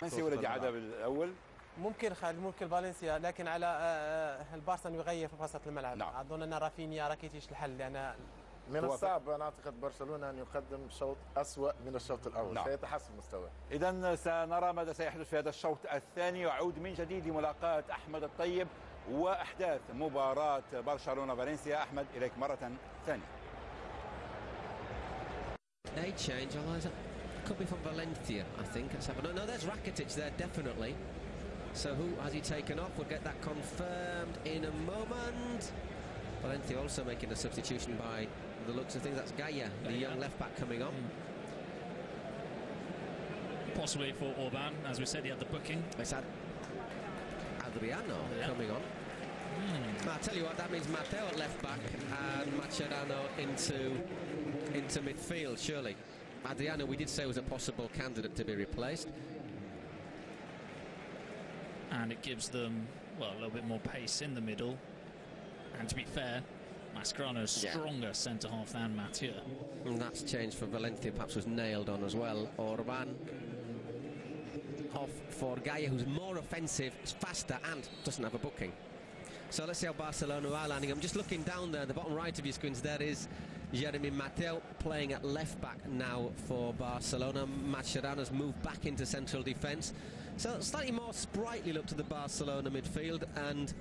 فالنسيا ولدي عاد بالأول. ممكن فالنسيا، لكن على البارسا أن يغير في وسط الملعب. نعم. أظن أن رافينيا راكيتيش الحل، لأن من الصعب أن أعتقد برشلونة أن يقدم شوط أسوأ من الشوط الأول. نعم. سيتحسن مستواه. إذن سنرى ماذا سيحدث في هذا الشوط الثاني، ويعود من جديد لملاقاة أحمد الطيب وأحداث مباراة برشلونة فالنسيا. أحمد إليك مرة ثانية. A change, although it could be from Valencia, I think. Let's have a look. No, there's Rakitic there, definitely. So who has he taken off? We'll get that confirmed in a moment. Valencia also making a substitution by the looks of things. That's Gaia, the young left-back coming on. Possibly for Orban, as we said, he had the booking. It's Adriano coming on. I'll tell you what, that means Matteo at left-back and Mascherano into midfield, surely. Adriano, we did say, was a possible candidate to be replaced. And it gives them, well, a little bit more pace in the middle. And to be fair, Mascherano's stronger centre-half than Matteo. And that's changed for Valencia, perhaps was nailed on as well. Orban off for Gaia, who's more offensive, faster, and doesn't have a booking. So let's see how Barcelona are landing. I'm just looking down there, the bottom right of your screens, there is Jeremy Mateu playing at left-back now for Barcelona. Mascherano's moved back into central defence. So slightly more sprightly look to the Barcelona midfield, and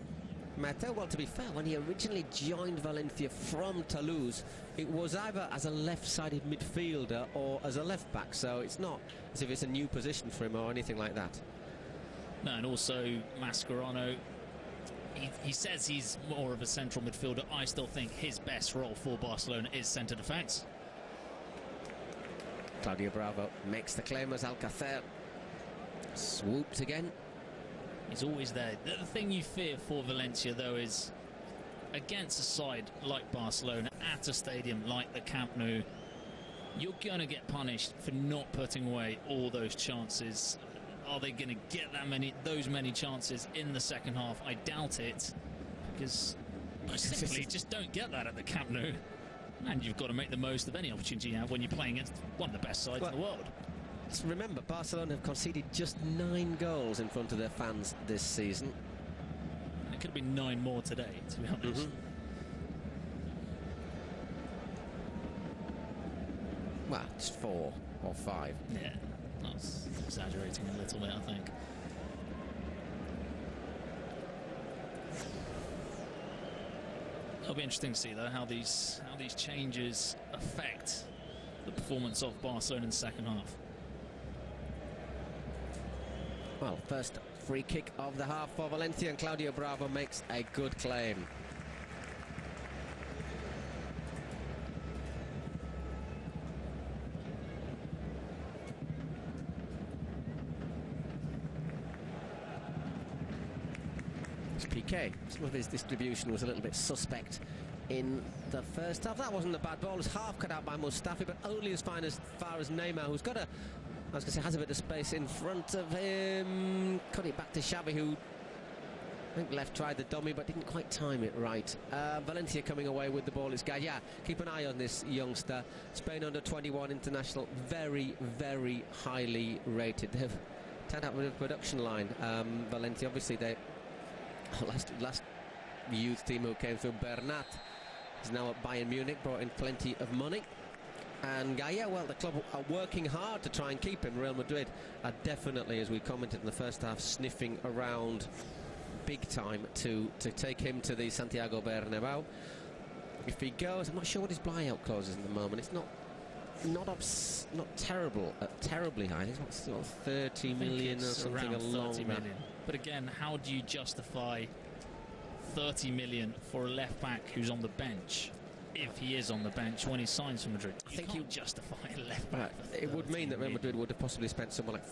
Mateu, well, to be fair, when he originally joined Valencia from Toulouse, it was either as a left-sided midfielder or as a left-back, so it's not as if it's a new position for him or anything like that. No, and also Mascherano, he says he's more of a central midfielder. I still think his best role for Barcelona is centre defence. Claudio Bravo makes the claim as Alcacer swoops again. He's always there. The thing you fear for Valencia, though, is against a side like Barcelona at a stadium like the Camp Nou, you're going to get punished for not putting away all those chances. Are they going to get those many chances in the second half? I doubt it, because you simply just don't get that at the Camp Nou. And you've got to make the most of any opportunity you have when you're playing against one of the best sides in the world. Remember, Barcelona have conceded just 9 goals in front of their fans this season. And it could have been 9 more today, to be honest. Well, it's 4 or 5. Yeah, that's exaggerating a little bit, I think. It'll be interesting to see, though, how these changes affect the performance of Barcelona in the second half. Well, first free kick of the half for Valencia, and Claudio Bravo makes a good claim. It's Piqué. Some of his distribution was a little bit suspect in the first half. That wasn't a bad ball. It was half cut out by Mustafi, but only as far as Neymar, who's got has a bit of space in front of him. Cut it back to Xavi, who I think left tried the dummy but didn't quite time it right. Valencia coming away with the ball. It's Gaia. Keep an eye on this youngster. Spain under 21 international, very, very highly rated. They've turned out with a production line. Valencia, obviously, they last youth team who came through, Bernat, is now at Bayern Munich, brought in plenty of money. And Gaia, well, the club are working hard to try and keep him. Real Madrid are definitely, as we commented in the first half, sniffing around big time to take him to the Santiago Bernabeu. If he goes, I'm not sure what his buyout clause is at the moment. It's not terribly high. It's what, 30 million or something along that. But again, how do you justify 30 million for a left back who's on the bench? If he is on the bench when he signs for Madrid, I think you justify a left back. It would mean that Real Madrid would have possibly spent somewhere like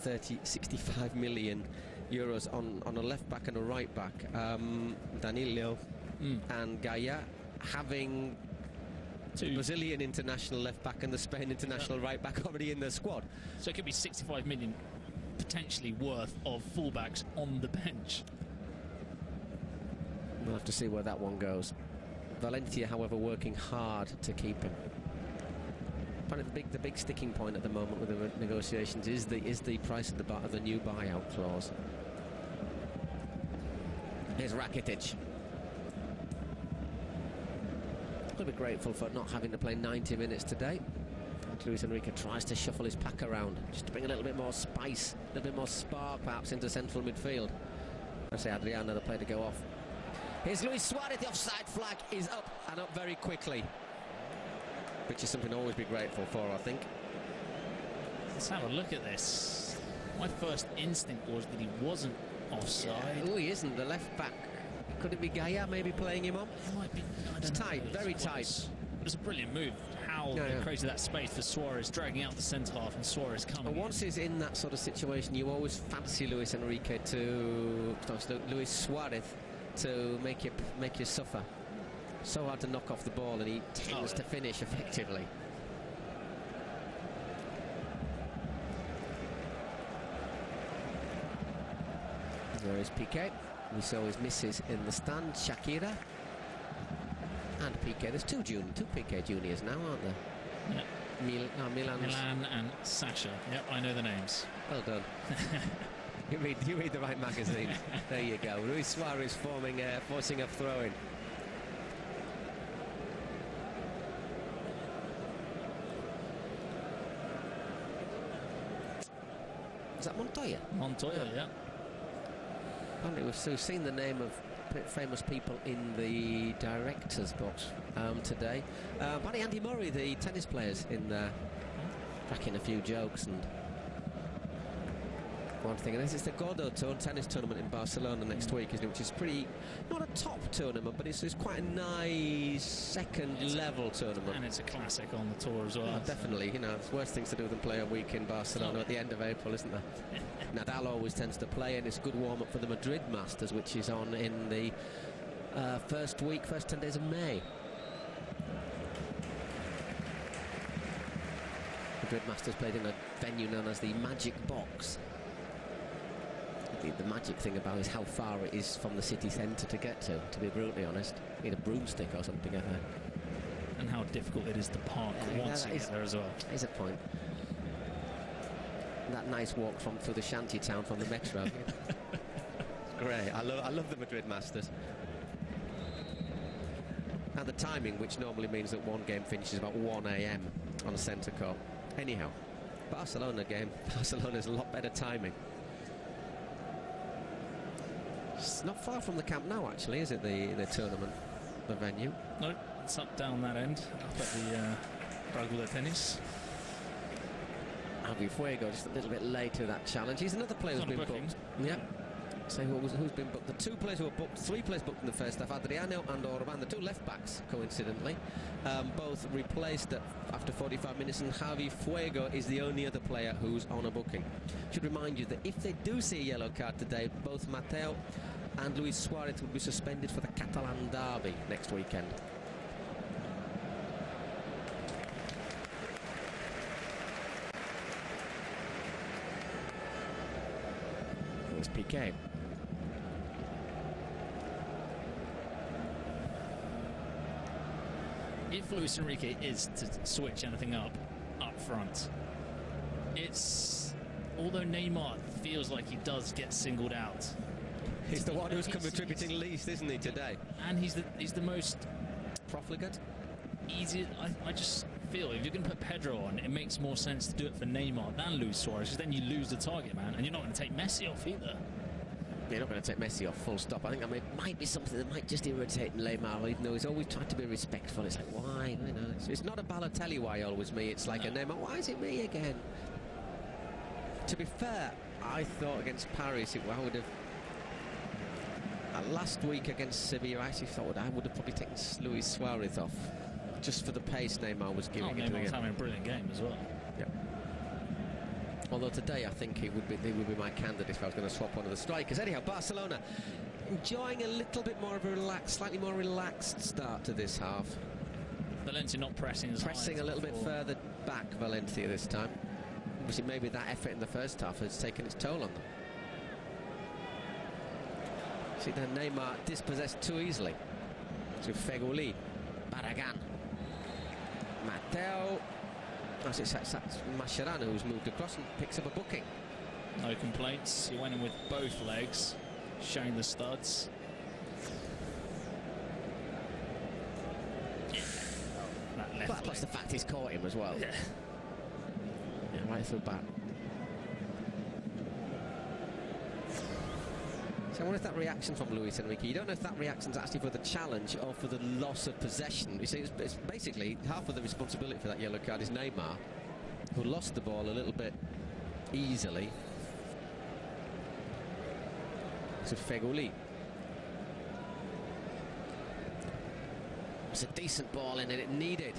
65 million euros on a left back and a right back. Danilo and Gaia having the Brazilian international left back and the Spain international right back already in their squad. So it could be 65 million potentially worth of fullbacks on the bench. We'll have to see where that one goes. Valencia, however, working hard to keep him. Apparently the big sticking point at the moment with the negotiations is the price of the new buyout clause. Here's Rakitic. A little bit grateful for not having to play 90 minutes today. Luis Enrique tries to shuffle his pack around just to bring a little bit more spice, a little bit more spark perhaps into central midfield. I say Adriano, the player to go off. Here's Luis Suarez. The offside flag is up and up very quickly, which is something to always be grateful for, I think. Let's have a look at this. My first instinct was that he wasn't offside. Yeah. Oh, he isn't. The left back. Could it be Gaia maybe playing him on? It might be. It's tight, very tight. It was a brilliant move. How they created that space for Suarez, dragging out the centre half, and Suarez coming. And once he's in that sort of situation, you always fancy Luis Suarez to make you suffer. So hard to knock off the ball, and he tends to finish effectively. There is Piqué. We saw his misses in the stand, Shakira and Piqué. There's two Piqué juniors now, aren't there? Yeah. Milan and Sasha. Yep, I know the names. Well done. You read the right magazine. There you go. Luis Suarez forcing a throw-in. Is that Montoya? Montoya, yeah. Apparently we've seen the name of famous people in the director's box today. Apparently Andy Murray, the tennis players, in there, cracking a few jokes and one thing. And this is the Gordo tennis tournament in Barcelona next week, isn't it? Which is pretty, not a top tournament, but it's quite a nice second-level tournament. And it's a classic on the tour as well. Oh, definitely. You know, it's worse things to do than play a week in Barcelona at the end of April, isn't there? Nadal always tends to play, and it's a good warm-up for the Madrid Masters, which is on in the first 10 days of May. Madrid Masters played in a venue known as the Magic Box. The magic thing about it is how far it is from the city centre to get to be brutally honest. You need a broomstick or something to get there. And how difficult it is to park once you get there as well. That is a point. That nice walk through the shanty town from the metro. Great. I love the Madrid Masters. And the timing, which normally means that one game finishes about 1 AM on a centre court. Anyhow, Barcelona's a lot better timing. It's not far from the Camp Nou, actually, is it, the tournament, the venue? No, it's up down that end, up at the Prago de Tennis. Javi Fuego, just a little bit late to that challenge. He's another player who's been booked. Yeah. So who's been booked? The two players who were booked, three players booked in the first half, Adriano and Orban, the two left-backs, coincidentally, both replaced after 45 minutes, and Javi Fuego is the only other player who's on a booking. Should remind you that if they do see a yellow card today, both Mateo and Luis Suarez will be suspended for the Catalan derby next weekend. Here's Piqué. If Luis Enrique is to switch anything up front, it's, although Neymar feels like he does get singled out, He's the one who's contributing least, isn't he, today? And he's the most profligate. Easy. I just feel if you're going to put Pedro on, it makes more sense to do it for Neymar than Luis Suarez, because then you lose the target man, and you're not going to take Messi off either. You're not going to take Messi off, full stop. I think it might be something that might just irritate Neymar, even though he's always tried to be respectful. It's like, why? You know, it's not a Balotelli why always me. It's like a Neymar. Why is it me again? To be fair, I thought against Paris, I would have. Last week against Sevilla, I actually thought I would have probably taken Luis Suarez off, just for the pace Neymar was giving. Neymar was having a brilliant game as well. Yeah. Although today I think he would be my candidate if I was going to swap one of the strikers. Anyhow, Barcelona enjoying a little bit more of a slightly more relaxed start to this half. Valencia not pressing as high. Pressing a little bit further back, Valencia this time. Obviously, maybe that effort in the first half has taken its toll on them. See, then Neymar dispossessed too easily. To Feguli, Barragan, Mateo, As it's Mascherano who's moved across and picks up a booking. No complaints. He went in with both legs, showing the studs. That left Plus the fact he's caught him as well. Yeah. Yeah, right through back. So I wonder if that reaction from Luis Enrique, you don't know if that reaction's actually for the challenge or for the loss of possession. You see, it's basically half of the responsibility for that yellow card is Neymar, who lost the ball a little bit easily to Feghouli. It's a decent ball in it needed.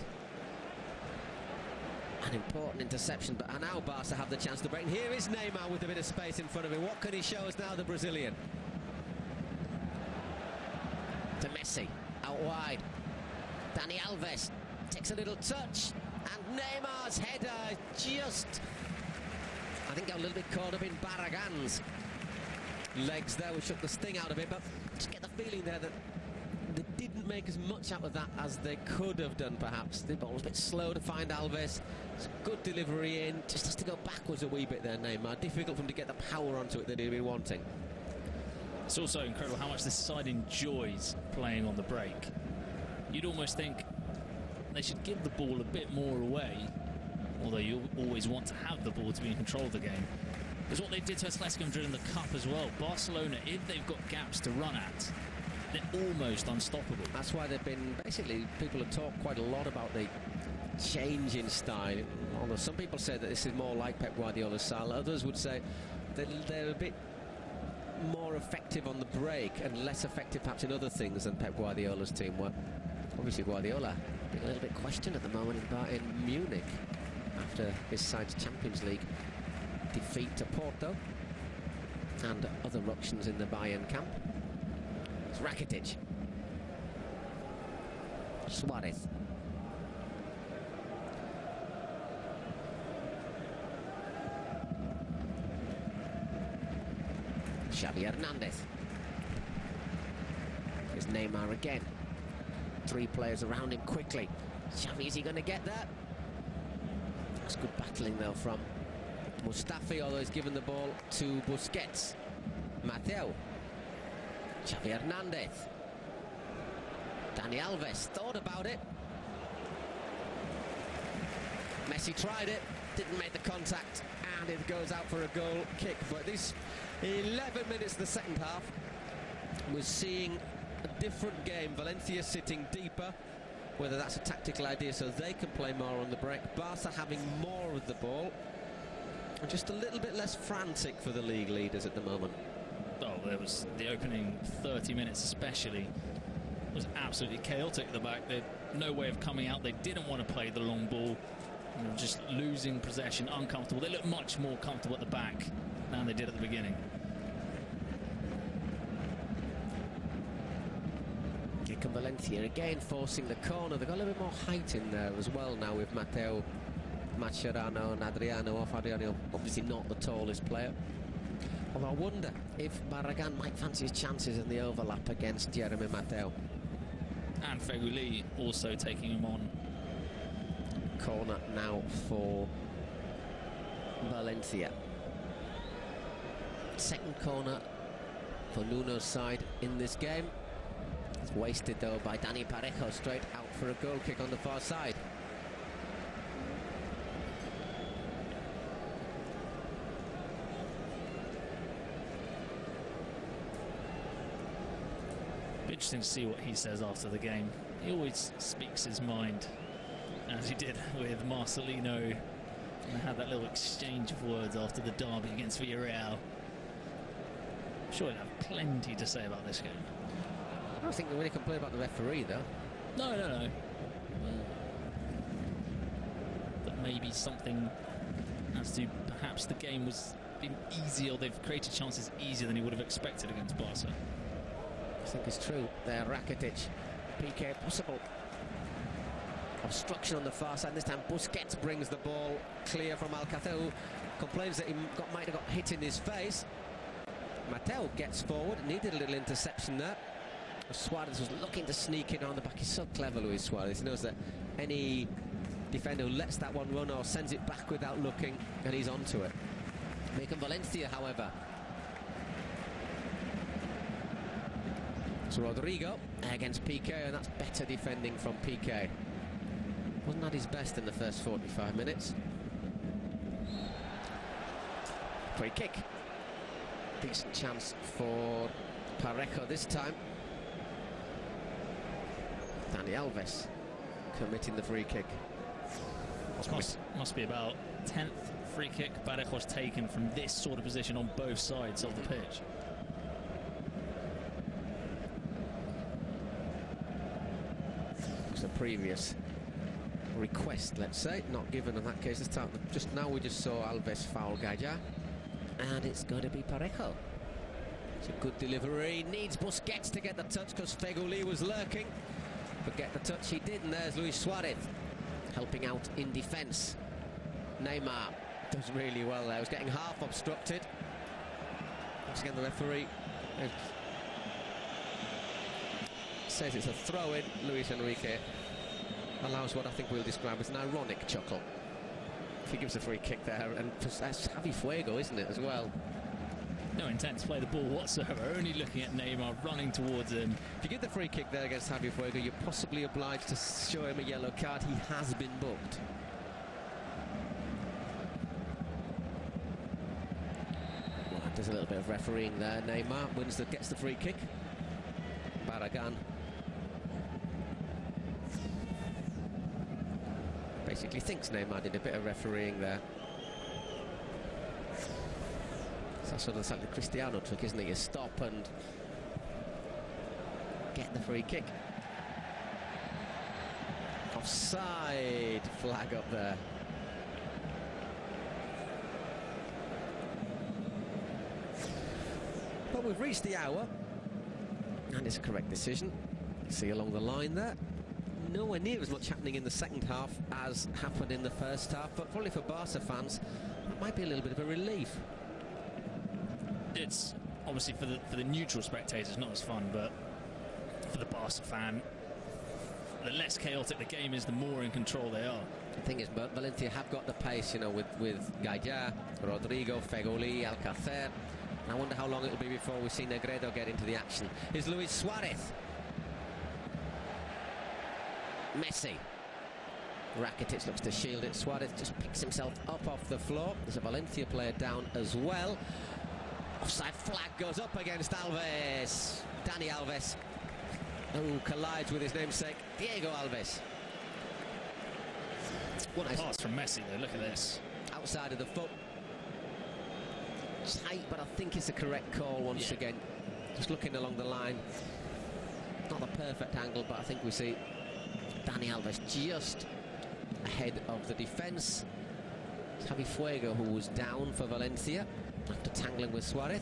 An important interception, but now Barca have the chance to break. And here is Neymar with a bit of space in front of him. What can he show us now, the Brazilian? To Messi, out wide. Dani Alves takes a little touch, and Neymar's header just, I think, got a little bit caught up in Barragan's legs there, which took the sting out of it, but just get the feeling there that they didn't make as much out of that as they could have done, perhaps. The ball was a bit slow to find Alves. It's a good delivery in, just has to go backwards a wee bit there, Neymar. Difficult for him to get the power onto it that he'd been wanting. It's also incredible how much this side enjoys playing on the break. You'd almost think they should give the ball a bit more away, although you always want to have the ball to be in control of the game. It's what they did to Atletico Madrid in the Cup as well. Barcelona, if they've got gaps to run at, they're almost unstoppable. That's why they've been, basically, people have talked quite a lot about the change in style. Although some people say that this is more like Pep Guardiola's style, others would say that they're a bit more effective on the break and less effective perhaps in other things than Pep Guardiola's team were. Obviously Guardiola being a little bit questioned at the moment in Munich after his side's Champions League defeat to Porto and other ructions in the Bayern camp. It's Rakitic. Suarez. Xavi Hernandez. Here's Neymar again. Three players around him quickly. Xavi, is he going to get that? That's good battling though from Mustafi, although he's given the ball to Busquets. Mateo. Xavi Hernandez. Dani Alves thought about it. Messi tried it, didn't make the contact, and it goes out for a goal kick. But this 11 minutes of the second half, we're seeing a different game. Valencia sitting deeper, whether that's a tactical idea so they can play more on the break. Barca having more of the ball, and just a little bit less frantic for the league leaders at the moment. Oh, there was the opening 30 minutes especially. It was absolutely chaotic at the back. They had no way of coming out. They didn't want to play the long ball. You know, just losing possession, uncomfortable. They looked much more comfortable at the back than they did at the beginning. Kick and Valencia again forcing the corner. They've got a little bit more height in there as well now with Mateo, Mascherano and Adriano off. Adriano obviously not the tallest player. Although I wonder if Barragan might fancy his chances in the overlap against Jeremy Mateo. And Feghouli also taking him on. Corner now for Valencia. Second corner for Nuno's side in this game. It's wasted though by Dani Parejo, straight out for a goal kick on the far side. Interesting to see what he says after the game. He always speaks his mind, as he did with Marcelino, and they had that little exchange of words after the derby against Villarreal. I'm sure he'll have plenty to say about this game. I don't think they really complain about the referee though. No. But maybe something as to perhaps the game was been easier, they've created chances easier than he would have expected against Barca. I think it's true there. Rakitic, PK possible. Obstruction on the far side. This time Busquets brings the ball clear from Alcacer, who complains that he might have got hit in his face. Mateo gets forward, needed a little interception there. Suarez was looking to sneak in on the back. He's so clever, Luis Suarez. He knows that any defender who lets that one run or sends it back without looking, and he's onto it. Here can Valencia, however. So Rodrigo against Piqué, and that's better defending from Piqué. Wasn't at his best in the first 45 minutes. Free kick. Decent chance for Parejo this time. Dani Alves committing the free kick. Must be about 10th free kick Parejo's taken from this sort of position on both sides of the pitch. It's a previous request, let's say, not given in that case this time. Just now we just saw Alves foul Gaia, and it's going to be Parejo. It's a good delivery, needs Busquets to get the touch because Feghouli was lurking, but get the touch he did, and there's Luis Suarez helping out in defence. Neymar does really well there, was getting half obstructed. Once again the referee says it's a throw-in. Luis Enrique allows what I think we'll describe as an ironic chuckle. If he gives a free kick there, and that's Javi Fuego, isn't it, as well? No intent to play the ball whatsoever, only looking at Neymar running towards him. If you give the free kick there against Javi Fuego, you're possibly obliged to show him a yellow card. He has been booked. Well, there's a little bit of refereeing there. Neymar gets the free kick. Barragán basically thinks Neymar did a bit of refereeing there. That's sort of like the Cristiano trick, isn't it? You stop and get the free kick. Offside flag up there. But we've reached the hour, and it's a correct decision. See along the line there. Nowhere near as much happening in the second half as happened in the first half, but probably for Barca fans, it might be a little bit of a relief. It's obviously for the neutral spectators not as fun, but for the Barca fan, the less chaotic the game is, the more in control they are. The thing is, Valencia have got the pace, you know, with Gaia, Rodrigo, Feghouli, Alcácer. I wonder how long it'll be before we see Negredo get into the action. Here's Luis Suarez. Messi. Rakitic looks to shield it. Suarez just picks himself up off the floor. There's a Valencia player down as well. Offside flag goes up against Alves. Dani Alves, who collides with his namesake, Diego Alves. What a pass from Messi, though. Look at this. Outside of the foot. Tight, but I think it's a correct call once again. Just looking along the line. Not the perfect angle, but I think we see Dani Alves just ahead of the defence. Javi Fuego, who was down for Valencia after tangling with Suarez.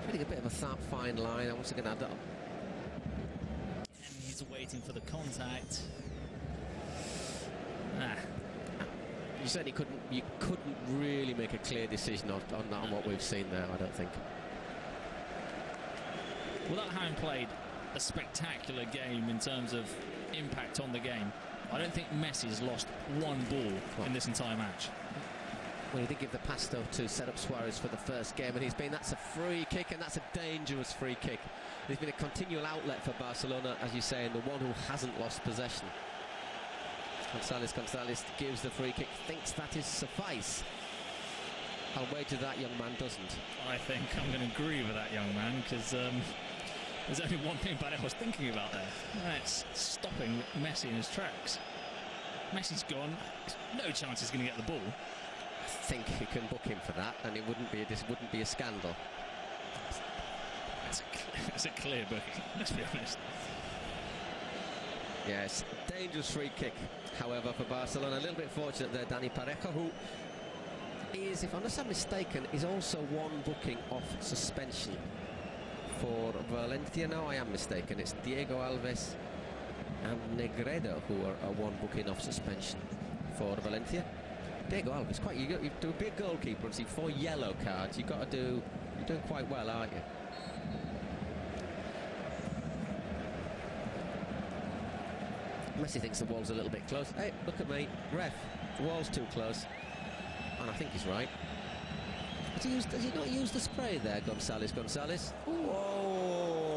Getting a bit of a fine line. Once again, and he's waiting for the contact. You certainly couldn't really make a clear decision on what we've seen there, I don't think. Without having played a spectacular game in terms of impact on the game, I don't think Messi's lost one ball in this entire match. Well, he did give the pass, though, to set up Suarez for the first game, and that's a free kick, and that's a dangerous free kick. There's been a continual outlet for Barcelona, as you say, and the one who hasn't lost possession. González gives the free kick, thinks that is suffice. I'll wager that young man doesn't. I think I'm going to agree with that young man, because there's only one thing Parejo's thinking about there. That's stopping Messi in his tracks. Messi's gone. No chance he's going to get the ball. I think you can book him for that, and it wouldn't be a scandal. It's a clear booking, let's be honest. Yes, dangerous free kick, however, for Barcelona. A little bit fortunate there, Dani Parejo, who is, if I'm not mistaken, is also one booking off suspension for Valencia. No, I am mistaken. It's Diego Alves and Negredo who are one booking off suspension for Valencia. Diego Alves, you to be a goalkeeper and see 4 yellow cards, you're doing quite well, aren't you? Messi thinks the wall's a little bit close. Hey, look at me, ref, the wall's too close. And I think he's right. Has he not used the spray there, Gonzalez? Whoa!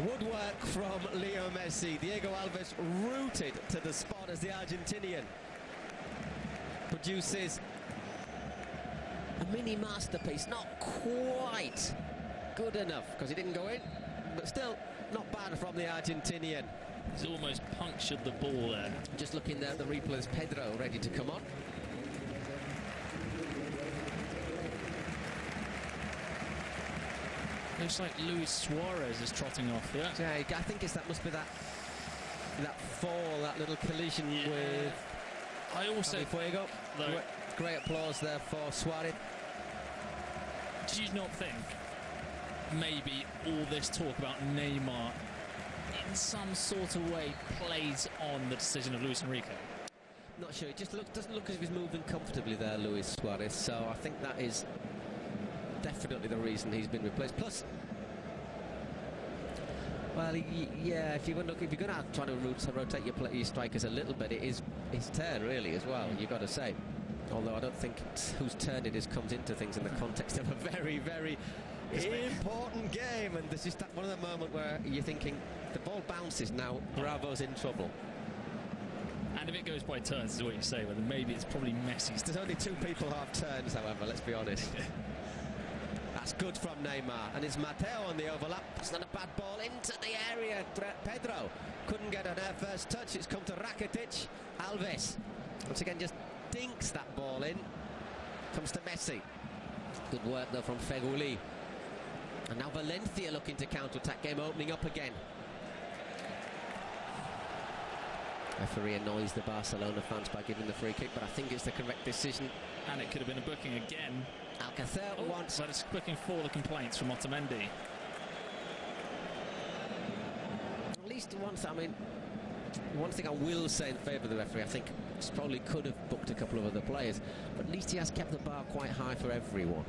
Woodwork from Leo Messi. Diego Alves rooted to the spot as the Argentinian produces a mini masterpiece. Not quite good enough because he didn't go in, but still not bad from the Argentinian. He's almost punctured the ball there. Just looking there at the replays, Pedro ready to come on. Looks like Luis Suarez is trotting off, yeah? Yeah, I think must be that fall, that little collision with I also Fuego. Great applause there for Suarez. Do you not think maybe all this talk about Neymar in some sort of way plays on the decision of Luis Enrique? Not sure. It just doesn't look as if he's moving comfortably there, Luis Suarez. So I think that is definitely the reason he's been replaced. Plus, well, yeah, if you're going to try to rotate your strikers a little bit, it is his turn really as well. You've got to say. Although I don't think whose turn it is comes into things in the context of a very, very important game. And this is one of the moments where you're thinking the ball bounces now. Bravo's in trouble. And if it goes by turns, is what you say, well, then maybe it's probably Messi's. There's only two people half turns, however, let's be honest. That's good from Neymar, and it's Mateo on the overlap. It's not a bad ball into the area. Pedro couldn't get an air first touch. It's come to Rakitic. Alves once again just dinks that ball in. Comes to Messi. Good work though from Feghouli. And now Valencia looking to counter-attack. Game opening up again. Referee annoys the Barcelona fans by giving the free kick, but I think it's the correct decision. And it could have been a booking again. Alcacer wants... But it's booking for the complaints from Otamendi. At least once, I mean, one thing I will say in favour of the referee, I think he probably could have booked a couple of other players, but at least he has kept the bar quite high for everyone.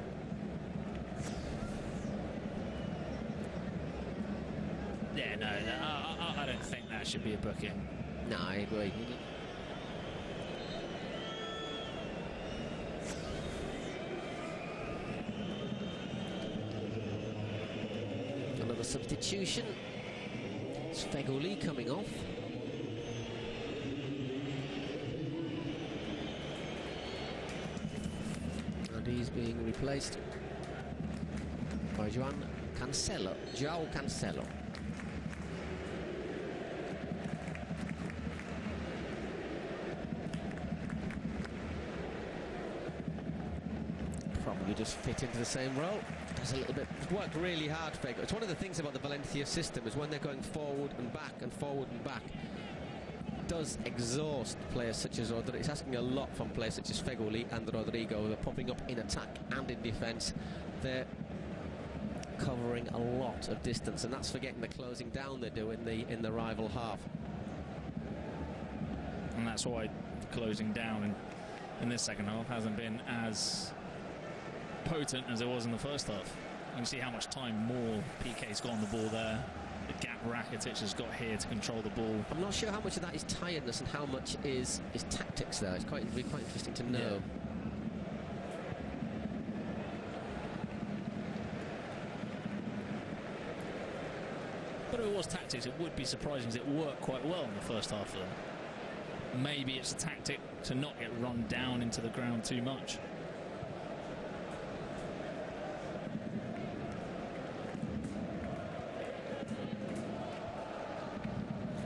Yeah, no, I don't think that should be a booking. No, I agree. Another substitution. It's Feghouli coming off. And he's being replaced by João Cancelo. Probably just fit into the same role. Does a little bit. Worked really hard, Feghouli. It's one of the things about the Valencia system is when they're going forward and back and forward and back, it does exhaust players such as Rodrigo. It's asking a lot from players such as Feghouli and Rodrigo. They're popping up in attack and in defence. They're covering a lot of distance, and that's forgetting the closing down they do in the rival half. And that's why closing down in this second half hasn't been as potent as it was in the first half. You can see how much time more PK's got on the ball there. The gap Rakitic has got here to control the ball. I'm not sure how much of that is tiredness and how much is tactics there. It's quite interesting to know. Yeah. But if it was tactics, it would be surprising because it worked quite well in the first half for them. Maybe it's a tactic to not get run down into the ground too much.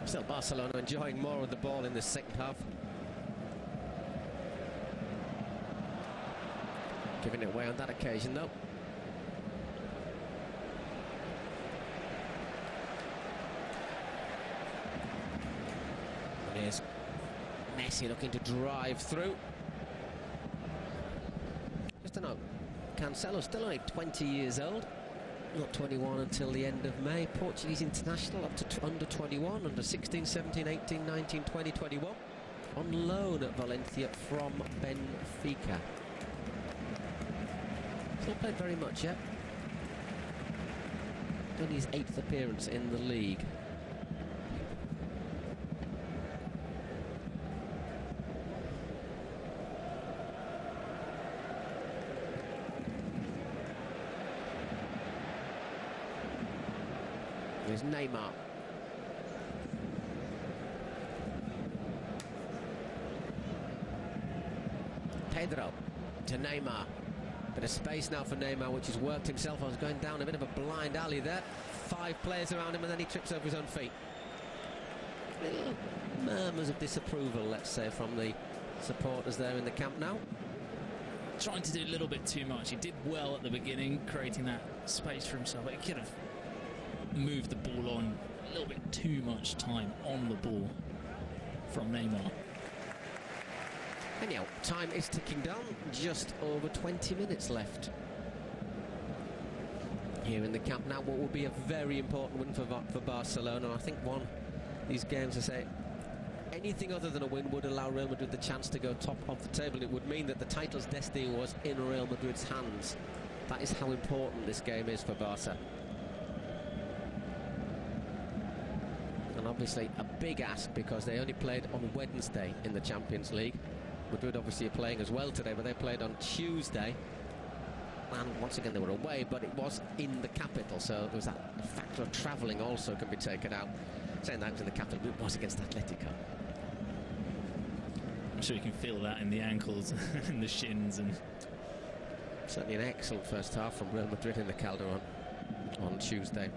Still Barcelona enjoying more of the ball in the second half. Giving it away on that occasion though. And here's Messi looking to drive through. Just a note, Cancelo's still only 20 years old. Not 21 until the end of May. Portuguese international up to under 21, under 16, 17, 18, 19, 20, 21. On loan at Valencia from Benfica. He's not played very much yet. Only his 8th appearance in the league. There's Neymar. Pedro to Neymar. Bit of space now for Neymar, which has worked himself. I was going down a bit of a blind alley there. 5 players around him, and then he trips over his own feet. Little murmurs of disapproval, let's say, from the supporters there in the camp now. Trying to do a little bit too much. He did well at the beginning, creating that space for himself. He could have moved the ball on a little bit too much time on the ball from Neymar. Anyhow, time is ticking down. Just over 20 minutes left here in the camp now. What will be a very important win for Barcelona. I think one of these games, I say, anything other than a win would allow Real Madrid the chance to go top of the table. It would mean that the title's destiny was in Real Madrid's hands. That is how important this game is for Barca. And obviously a big ask, because they only played on Wednesday in the Champions League. Madrid obviously are playing as well today, but they played on Tuesday. And once again they were away, but it was in the capital, so there was that factor of travelling also can be taken out. Saying that it was in the capital, but it was against Atletico. I'm sure you can feel that in the ankles and the shins. And certainly an excellent first half from Real Madrid in the Calderon on Tuesday.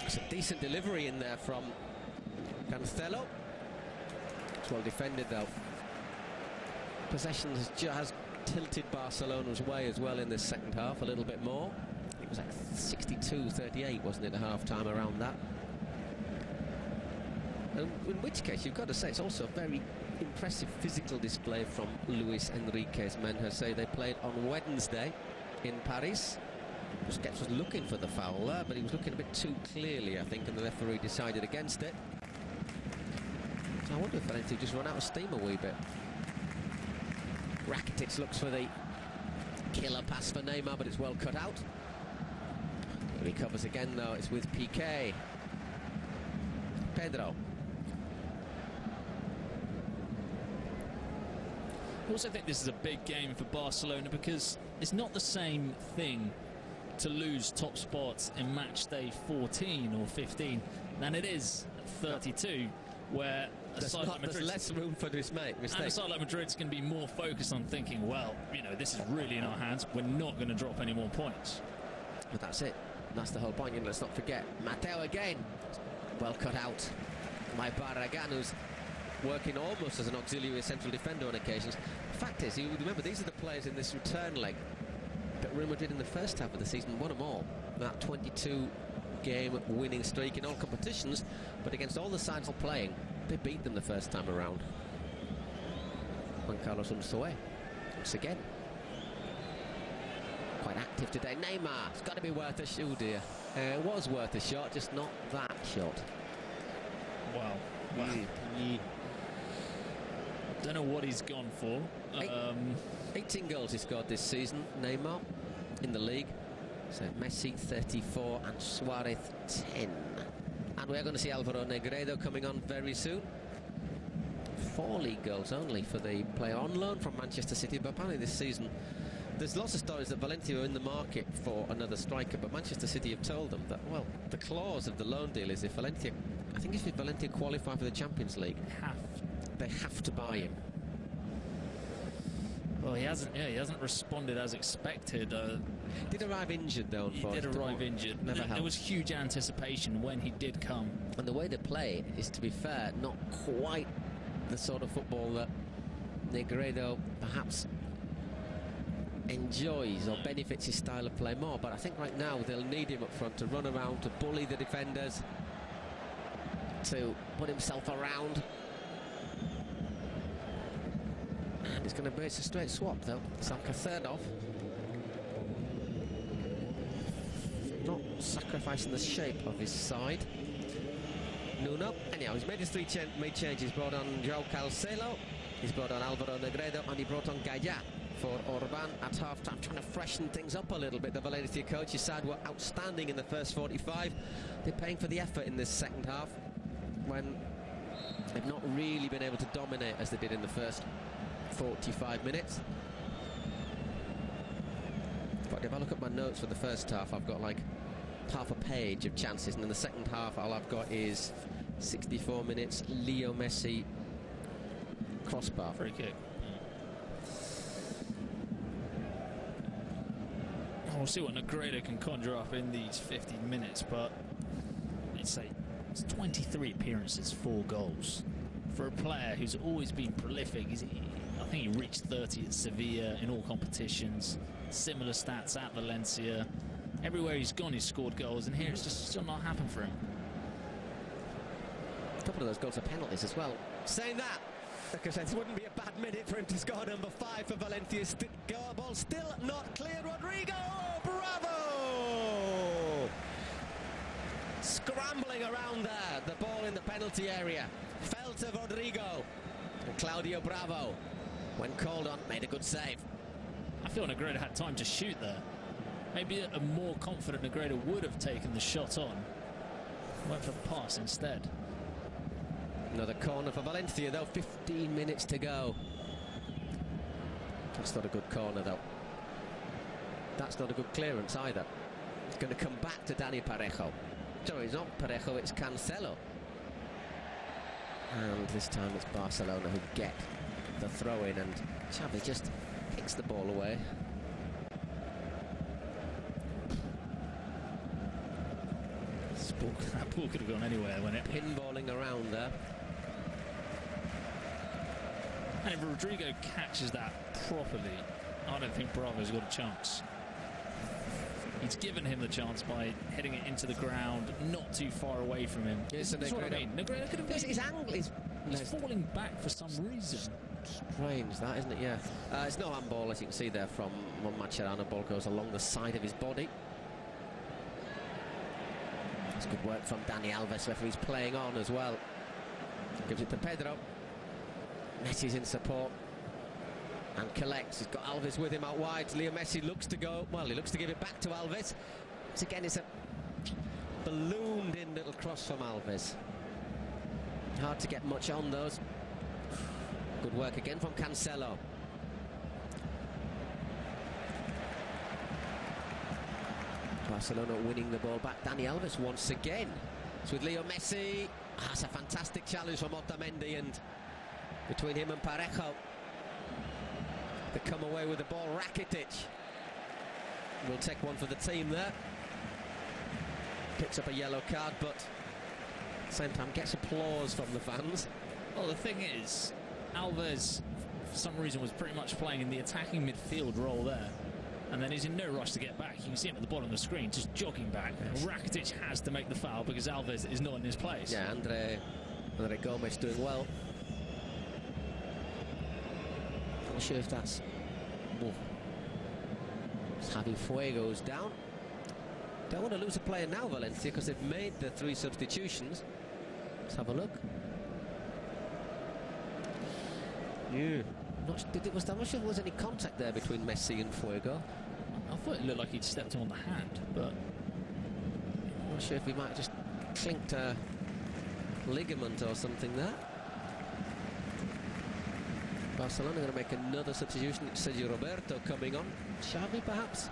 It's a decent delivery in there from Cancelo. It's well defended though. Possession has tilted Barcelona's way as well in this second half a little bit more. It was like 62-38, wasn't it, at half-time, around that. And in which case, you've got to say, it's also a very impressive physical display from Luis Enrique's men. Who say they played on Wednesday in Paris. Busquets was looking for the foul there, but he was looking a bit too clearly, I think, and the referee decided against it. So I wonder if Valencia just run out of steam a wee bit. Rakitic looks for the killer pass for Neymar, but it's well cut out. He recovers again, though. It's with Piqué. Pedro. I also think this is a big game for Barcelona, because it's not the same thing to lose top spots in match day 14 or 15 than it is at 32, where there's less room for this mistake. And a side like Madrid's going to be more focused on thinking, well, you know, this is really in our hands. We're not going to drop any more points. But that's it. That's the whole point. And let's not forget, Mateo again. Well cut out by Barragán, who's working almost as an auxiliary central defender on occasions. The fact is, you remember, these are the players in this return leg that Real Madrid in the first half of the season won them all. That 22-game winning streak in all competitions, but against all the sides all playing, they beat them the first time around. Juan Carlos Unzué, once again. Quite active today. Neymar, it's got to be worth a shot. Oh dear. It was worth a shot, just not that shot. Wow. Don't know what he's gone for. 18 goals he scored this season, Neymar, in the league. So Messi 34 and Suarez 10. And we are going to see Alvaro Negredo coming on very soon. 4 league goals only for the player on loan from Manchester City. But apparently this season, there's lots of stories that Valencia are in the market for another striker, but Manchester City have told them that, well, the clause of the loan deal is if Valencia qualify for the Champions League, they have to buy him. Well, he hasn't responded as expected. Did arrive injured, though, unfortunately. He did arrive injured. Never helped. There was huge anticipation when he did come. And the way they play is, to be fair, not quite the sort of football that Negredo perhaps enjoys or benefits his style of play more. But I think right now they'll need him up front to run around, to bully the defenders, to put himself around. And it's going to be a straight swap, though. Salka Therdov. Not sacrificing the shape of his side. Nuno. Anyhow, he's made his three changes. He's brought on João Cancelo, he's brought on Alvaro Negredo, and he brought on Gaya for Orban at half-time, trying to freshen things up a little bit. The Valencia coach's side were outstanding in the first 45. They're paying for the effort in this second half when They've not really been able to dominate as they did in the first 45 minutes. But if I look at my notes for the first half, I've got like half a page of chances, and in the second half all I've got is 64 minutes, Leo Messi crossbar. Free kick. We'll see what Negredo can conjure up in these 50 minutes, but it's 23 appearances, 4 goals. For a player who's always been prolific, I think he reached 30 at Sevilla in all competitions. Similar stats at Valencia. Everywhere he's gone, he's scored goals, and here it's just still not happened for him. A couple of those goals are penalties as well. Saying that, like I said, it wouldn't be a bad minute for him to score number 5 for Valencia. Ball still not clear. Rodrigo, bravo! Scrambling around there, the ball in the penalty area. Fell to Rodrigo. And Claudio Bravo, when called on, made a good save. I feel Negredo had time to shoot there. Maybe a more confident Negredo would have taken the shot on. Went for the pass instead. Another corner for Valencia, though. 15 minutes to go. That's not a good corner, though. That's not a good clearance either. It's going to come back to Dani Parejo. Sorry, it's not Parejo, it's Cancelo. And this time it's Barcelona who get the throw-in, and Xavi just kicks the ball away. That ball could have gone anywhere when it pinballing around there. And if Rodrigo catches that properly, I don't think Bravo's got a chance. He's given him the chance by heading it into the ground, not too far away from him. Yes, That's what I mean. Negredo could have been. His angle is... He's falling back for some reason. Strange, that, isn't it? Yeah. It's no handball, as you can see there from Mascherano. Ball goes along the side of his body. It's good work from Dani Alves, referee's playing on as well. Gives it to Pedro. Messi's in support and collects. He's got Alves with him out wide. Leo Messi looks to go, well, he looks to give it back to Alves. Once again, it's a ballooned in little cross from Alves. Hard to get much on those. Good work again from Cancelo. Barcelona winning the ball back. Dani Alves once again. It's with Leo Messi. That's a fantastic challenge from Otamendi, and between him and Parejo, they come away with the ball. Rakitic will take one for the team there. Picks up a yellow card, but at the same time gets applause from the fans. Well, the thing is, Alves, for some reason, was pretty much playing in the attacking midfield role there. And then he's in no rush to get back. You can see him at the bottom of the screen, just jogging back. Yes. Rakitic has to make the foul because Alves is not in his place. Yeah, Andre Gomes doing well. Not sure if that's... Oh. Javi Fuego's down. Don't want to lose a player now, Valencia, because they've made the 3 substitutions. Let's have a look. Yeah. I'm not sure if there was any contact there between Messi and Fuego. I thought it looked like he'd stepped him on the hand, but I'm not sure if he might have just clinked a ligament or something there. Barcelona going to make another substitution. It's Sergio Roberto coming on. Xavi, perhaps?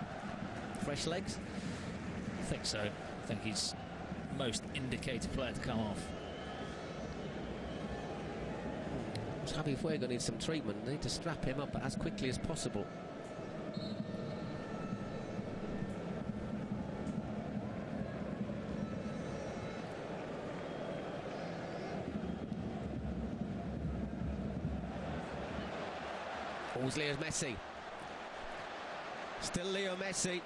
Fresh legs? I think so. I think he's most indicated player to come off. Javi Fuego needs some treatment. They need to strap him up as quickly as possible. Always Leo Messi. Still Leo Messi.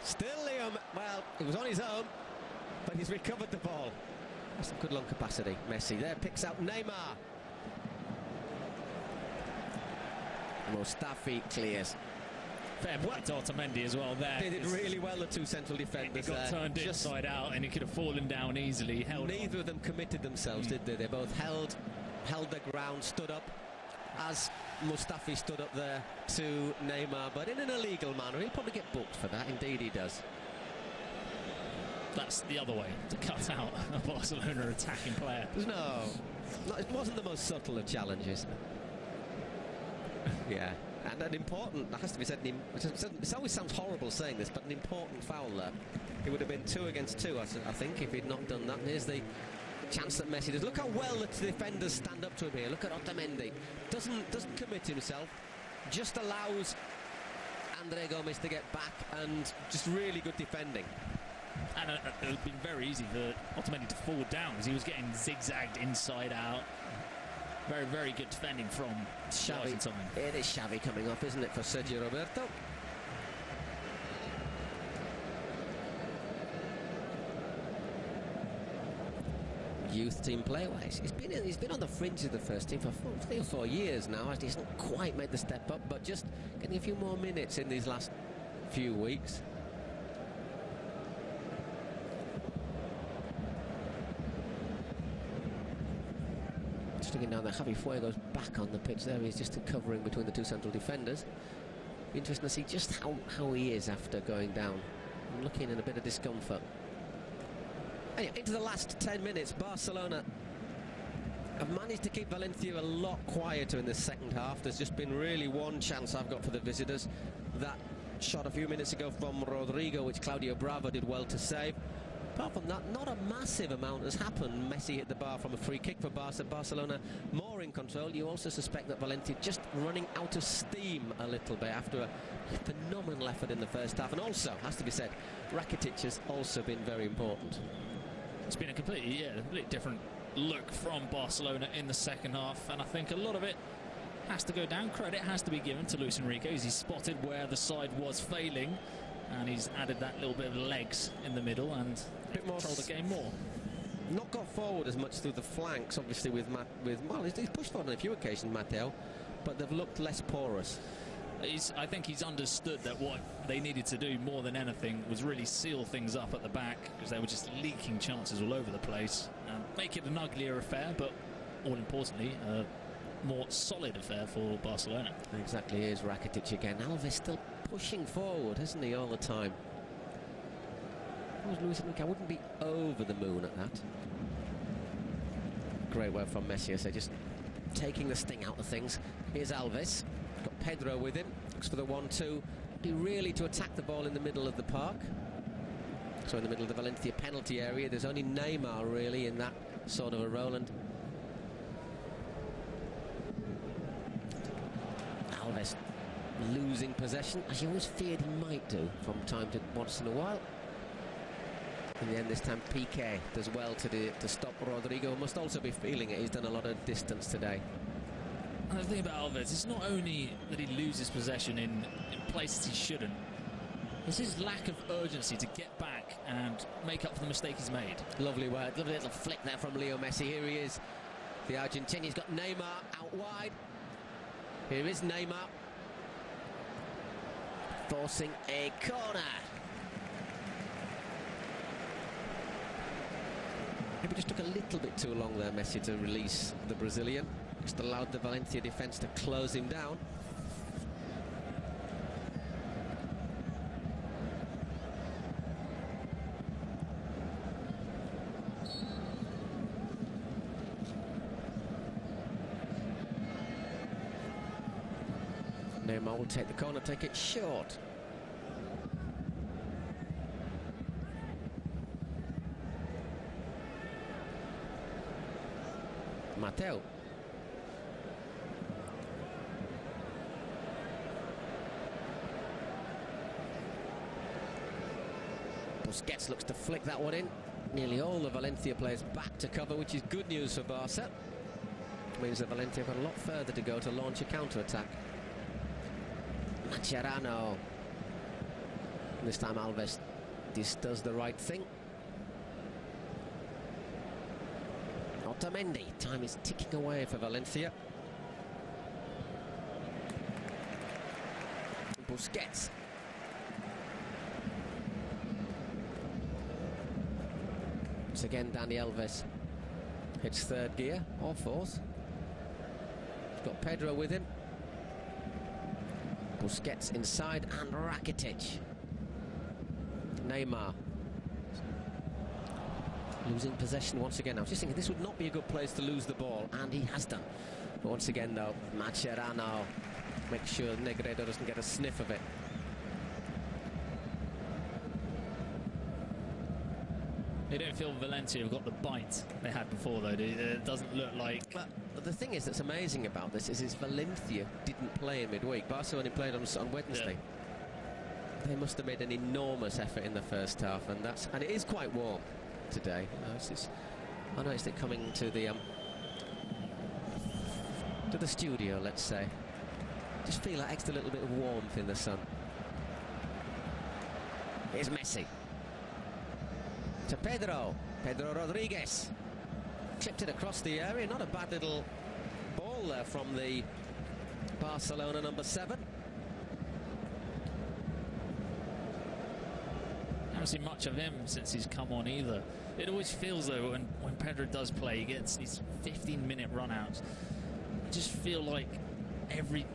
Still Leo... Well, it was on his own, but he's recovered the ball. That's some good long capacity. Messi there picks out Neymar. Mustafi clears. Fair play to Otamendi as well there. They did really well, the 2 central defenders. He got turned inside out and he could have fallen down easily. Neither of them committed themselves, did they? They both held their ground, stood up, as Mustafi stood up there to Neymar, but in an illegal manner. He'll probably get booked for that. Indeed he does. That's the other way, to cut out a Barcelona attacking player. No. No, it wasn't the most subtle of challenges. Yeah, and an important, that has to be said, it always sounds horrible saying this, but an important foul there. It would have been 2 against 2, I think, if he'd not done that. And here's the chance that Messi does. Look how well the defenders stand up to him here. Look at Otamendi. Doesn't commit himself, just allows Andre Gomes to get back, and just really good defending. And it would have been very easy for Otamendi to fall down, as he was getting zigzagged inside out. Very, very good defending from Xavi. It is Xavi coming off, isn't it, for Sergio Roberto? Youth team player. He's been on the fringe of the first team for 3 or 4 years now. He hasn't quite made the step up, but just getting a few more minutes in these last few weeks. Just looking down there, Javi Fuego's back on the pitch there. He's just covering between the 2 central defenders. Be interesting to see just how he is after going down. I'm looking in a bit of discomfort. Anyway, into the last 10 minutes, Barcelona have managed to keep Valencia a lot quieter in the second half. There's just been really one chance I've got for the visitors. That shot a few minutes ago from Rodrigo, which Claudio Bravo did well to save. Apart from that, not a massive amount has happened. Messi hit the bar from a free kick for Barca. Barcelona more in control. You also suspect that Valencia just running out of steam a little bit after a phenomenal effort in the first half. And also, has to be said, Rakitic has also been very important. It's been a completely different look from Barcelona in the second half, and I think a lot of it has to go down. Credit has to be given to Luis Enrique, as he spotted where the side was failing, and he's added that little bit of legs in the middle and controlled the game more. Not got forward as much through the flanks, obviously, well, he's pushed forward on a few occasions, Mateo, but they've looked less porous. I think he's understood that what they needed to do more than anything was really seal things up at the back, because they were just leaking chances all over the place, and make it an uglier affair, but all importantly, a more solid affair for Barcelona. Exactly, here's Rakitic again. Alves still pushing forward, isn't he, all the time? Luis Enrique, I wouldn't be over the moon at that. Great work from Messi, so just taking the sting out of things. Here's Alves. Got Pedro with him. Looks for the 1-2. Be really to attack the ball in the middle of the park. So in the middle of the Valencia penalty area, there's only Neymar really in that sort of a role. And Alves losing possession, as you always feared he might do from time to once in a while. In the end, this time Piqué does well to stop Rodrigo. Must also be feeling it. He's done a lot of distance today. And the thing about Alves, it's not only that he loses possession in places he shouldn't, it's his lack of urgency to get back and make up for the mistake he's made. Lovely work, lovely little flick there from Leo Messi. Here he is, the Argentinian. He's got Neymar out wide. Here is Neymar, forcing a corner. Maybe just took a little bit too long there, Messi, to release the Brazilian. Just allowed the Valencia defence to close him down. Neymar will take the corner, take it short. Mateo. Busquets looks to flick that one in. Nearly all the Valencia players back to cover, which is good news for Barca. It means that Valencia have got a lot further to go to launch a counter-attack. Mascherano. This time Alves does the right thing. Otamendi. Time is ticking away for Valencia. Busquets. Once again, Dani Alves hits third gear, or fourth. He's got Pedro with him. Busquets inside, and Rakitic. Neymar. losing possession once again. I was just thinking this would not be a good place to lose the ball, and he has done. But once again, though, Mascherano makes sure Negredo doesn't get a sniff of it. They don't feel Valencia have got the bite they had before, though. It doesn't look like... But the thing is that's amazing about this is Valencia didn't play in midweek. Barcelona played on Wednesday. Yeah. They must have made an enormous effort in the first half, and it is quite warm today. I noticed it coming to the studio, let's say. Just feel that extra little bit of warmth in the sun. Here's Messi. To Pedro Rodriguez. Clipped it across the area. Not a bad little ball there from the Barcelona number 7. Haven't seen much of him since he's come on either. It always feels, though, when Pedro does play, he gets these 15-minute run-outs. I just feel like every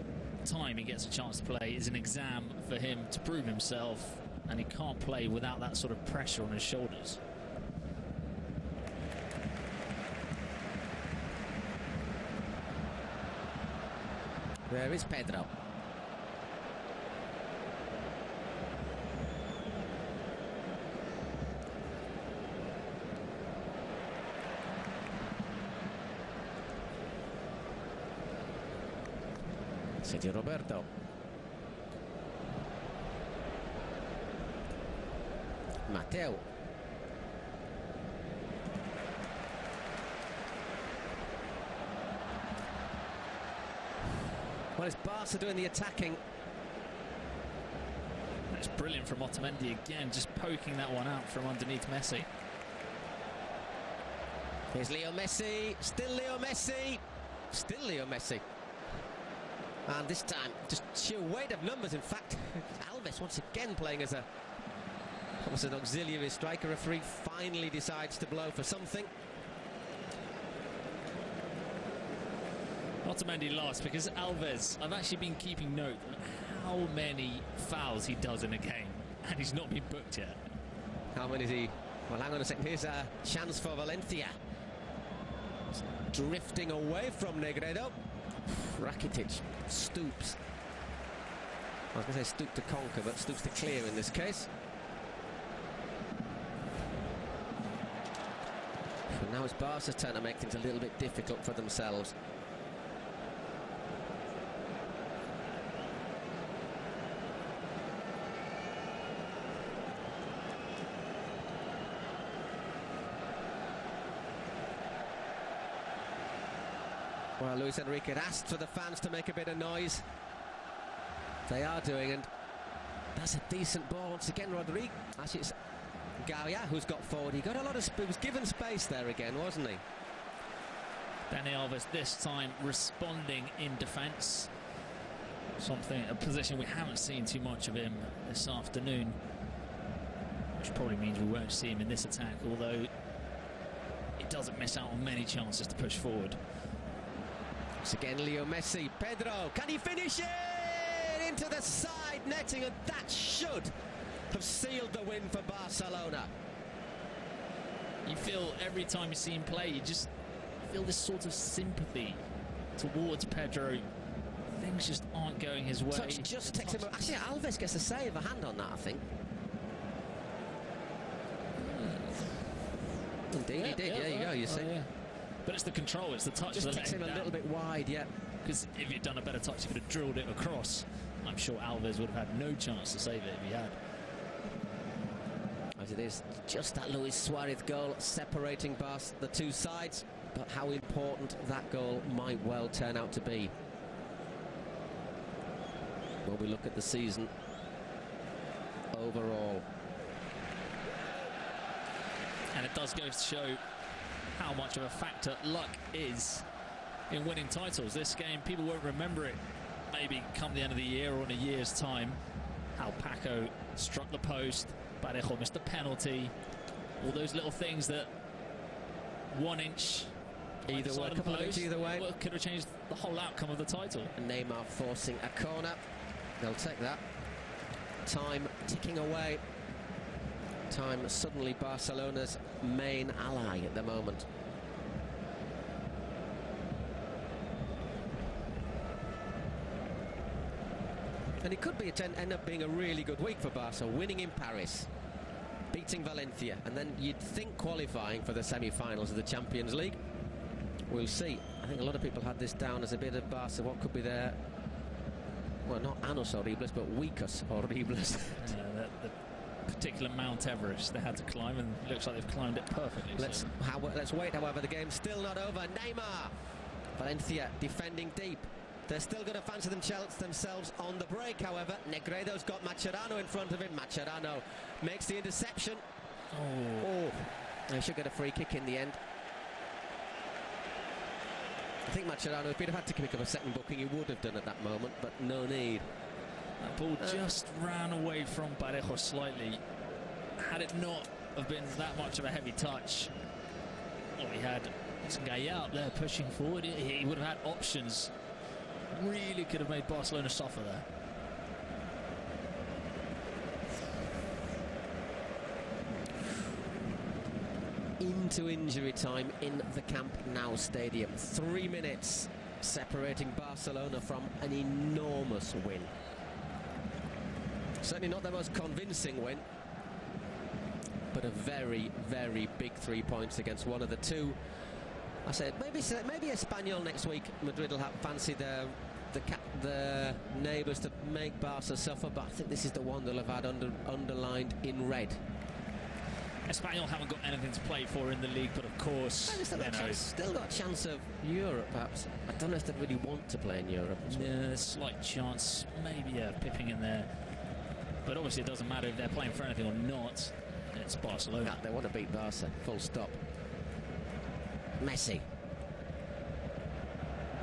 time he gets a chance to play is an exam for him to prove himself, and he can't play without that sort of pressure on his shoulders. Where is Pedro? Sergio Roberto. Mateo. Well, it's Barca doing the attacking. It's brilliant from Otamendi again, just poking that one out from underneath Messi. Here's Leo Messi. Still Leo Messi. Still Leo Messi. And this time, just sheer weight of numbers. In fact, Alves once again playing as almost an auxiliary striker. Referee finally decides to blow for something. Otamendi last, because Alves, I've actually been keeping note of how many fouls he does in a game, and he's not been booked yet. How many is he? Well, hang on a second. Here's a chance for Valencia. Drifting away from Negredo. Rakitic stoops. I was going to say stoop to conquer, but stoops to clear in this case. And now it's Barca's turn to make things a little bit difficult for themselves. Well, Luis Enrique had asked for the fans to make a bit of noise. They are doing, and that's a decent ball once again. Rodriguez. Actually, it's Gaia who's got forward. He got a lot of he was given space there again, wasn't he? Dani Alves this time responding in defence. A position we haven't seen too much of him this afternoon, which probably means we won't see him in this attack, although he doesn't miss out on many chances to push forward. Once again, Leo Messi. Pedro, can he finish it into the side netting? And that should have sealed the win for Barcelona. You feel every time you see him play, you just feel this sort of sympathy towards Pedro. Things just aren't going his way. Touch just takes him. Actually, Alves gets a save, a hand on that, I think. Indeed, he did. There you go. You see. Yeah. But it's the control, it's the touch. Just kicks him a little bit wide, yeah. Because if he'd done a better touch, he could have drilled it across. I'm sure Alves would have had no chance to save it if he had. As it is, just that Luis Suarez goal separating the two sides. But how important that goal might well turn out to be when we look at the season overall. And it does go to show how much of a factor luck is in winning titles. This game, people won't remember it maybe come the end of the year or in a year's time. How Paco struck the post, Parejo missed the penalty, all those little things that 1 inch either way, a couple of inches either way, could have changed the whole outcome of the title. And Neymar forcing a corner. They'll take that. Time ticking away. time suddenly Barcelona's main ally at the moment. And it could end up being a really good week for Barca, winning in Paris, beating Valencia, and then you'd think qualifying for the semi-finals of the Champions League. We'll see. I think a lot of people had this down as a bit of Barca, what could be their, well, not Anos Horribles, but Weekos Horribles. The particular Mount Everest they had to climb, and it looks like they've climbed it perfectly. Let's wait, however, the game's still not over. Neymar! Valencia defending deep. They're still going to fancy themselves on the break, however. Negredo's got Mascherano in front of him. Mascherano makes the interception. Oh. They should get a free kick in the end. I think Mascherano, if he'd have had to pick up a second booking, he would have done at that moment, but no need. That ball just ran away from Parejo slightly. Had it not have been that much of a heavy touch, well, he had this guy out there pushing forward. He would have had options. Really could have made Barcelona suffer there. Into injury time in the Camp Nou stadium. 3 minutes separating Barcelona from an enormous win. Certainly not the most convincing win, but a very, very big 3 points against one of the two. I said maybe Espanyol next week. Madrid will have fancy the neighbours to make Barca suffer, but I think this is the one they'll have had underlined in red. Espanyol haven't got anything to play for in the league, but of course, still got a chance of Europe, perhaps. I don't know if they really want to play in Europe. Yeah, slight chance, maybe pipping in there. But obviously it doesn't matter if they're playing for anything or not. It's Barcelona. No, they want to beat Barca, full stop. Messi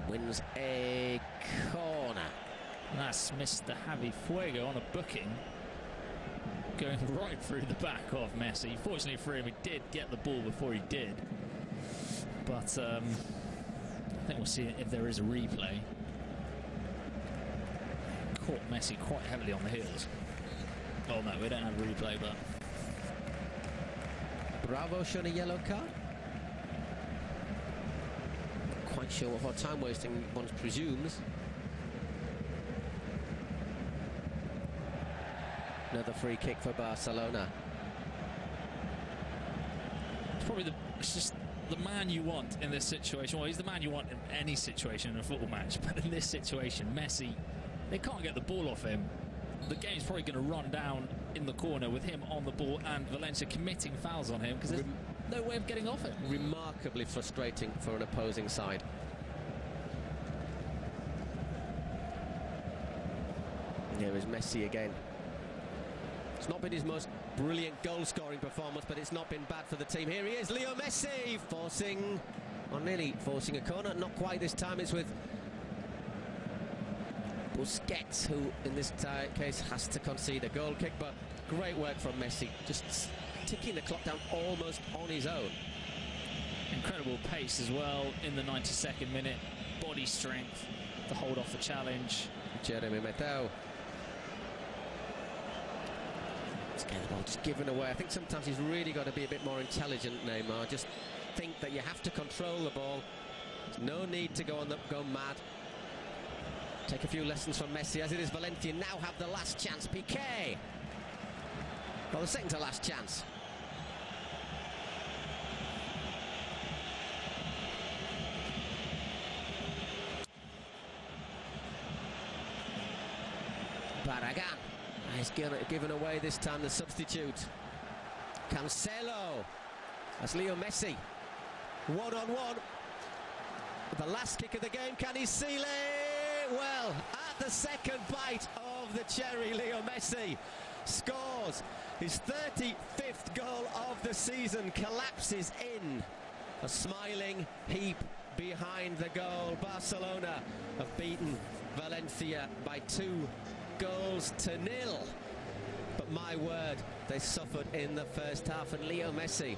wins a corner. That's Mr. Javi Fuego on a booking, going right through the back of Messi. Fortunately for him, he did get the ball before he did. But I think we'll see if there is a replay. Caught Messi quite heavily on the heels. Oh no, we don't have a replay, but Bravo shown a yellow card. Not quite sure what time wasting one presumes. Another free kick for Barcelona. It's just the man you want in this situation. Well, he's the man you want in any situation in a football match, but in this situation, Messi, they can't get the ball off him. The game's probably going to run down in the corner with him on the ball and Valencia committing fouls on him because there's no way of getting off it. Remarkably frustrating for an opposing side. Here is Messi again. It's not been his most brilliant goal-scoring performance, but it's not been bad for the team. Here he is, Leo Messi, nearly forcing a corner. Not quite this time. It's with Busquets, who in this case has to concede a goal kick, but great work from Messi, just ticking the clock down almost on his own. Incredible pace as well in the 92nd minute, body strength to hold off the challenge. Jeremy Meteo. The ball just given away. I think sometimes he's really got to be a bit more intelligent, Neymar. Just think that you have to control the ball. There's no need to go mad. Take a few lessons from Messi, as it is Valencia now have the last chance. Piqué. Well, the second to last chance. Barragán. He's given away this time, the substitute. Cancelo. That's Leo Messi. One-on-one. The last kick of the game, can he seal it? Well, at the second bite of the cherry, Leo Messi scores his 35th goal of the season, collapses in. A smiling heap behind the goal. Barcelona have beaten Valencia by 2-0. But my word, they suffered in the first half, and Leo Messi,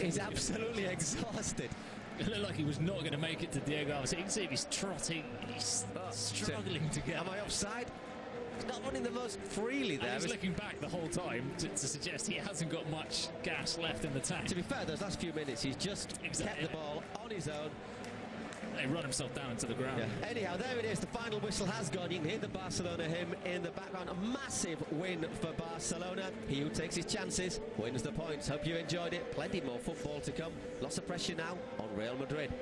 he's absolutely exhausted. It looked like he was not going to make it to Diego Alves. You can see he's trotting, he's struggling to get. Am I offside? He's not running the most freely there. And he's looking back the whole time to suggest he hasn't got much gas left in the tank. To be fair, those last few minutes, he's just kept the ball on his own. He run himself down to the ground. Yeah. Anyhow, there it is. The final whistle has gone. You can hear the Barcelona hymn in the background. A massive win for Barcelona. He who takes his chances wins the points. Hope you enjoyed it. Plenty more football to come. Lots of pressure now on Real Madrid.